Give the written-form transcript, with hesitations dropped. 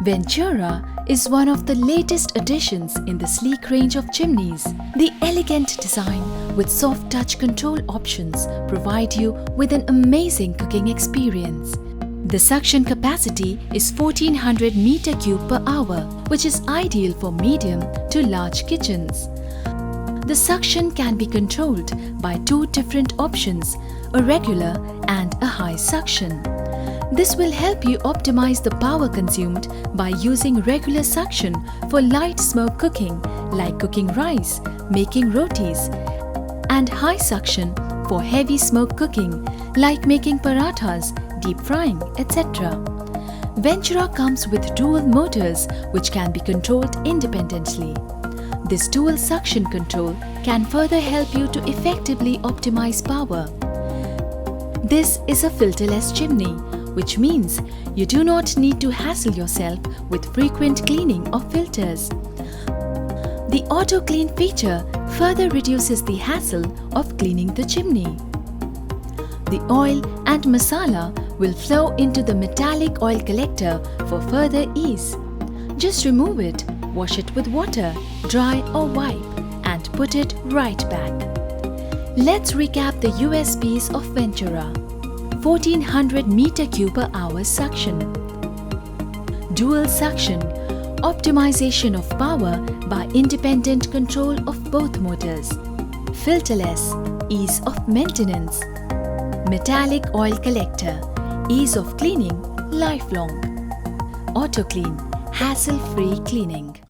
Ventura is one of the latest additions in the sleek range of chimneys. The elegant design with soft touch control options provide you with an amazing cooking experience. The suction capacity is 1400 meter cube per hour, which is ideal for medium to large kitchens. The suction can be controlled by two different options, a regular and a high suction. This will help you optimize the power consumed by using regular suction for light smoke cooking like cooking rice, making rotis, and high suction for heavy smoke cooking like making parathas, deep frying, etc. Ventura comes with dual motors which can be controlled independently. This dual suction control can further help you to effectively optimize power. This is a filterless chimney, which means you do not need to hassle yourself with frequent cleaning of filters. The auto clean feature further reduces the hassle of cleaning the chimney. The oil and masala will flow into the metallic oil collector for further ease. Just remove it, wash it with water, dry or wipe, and put it right back. Let's recap the USPs of Ventura. 1400 meter cube per hour suction. Dual suction, optimization of power by independent control of both motors. Filterless, ease of maintenance. Metallic oil collector, ease of cleaning, lifelong. Auto clean, hassle-free cleaning.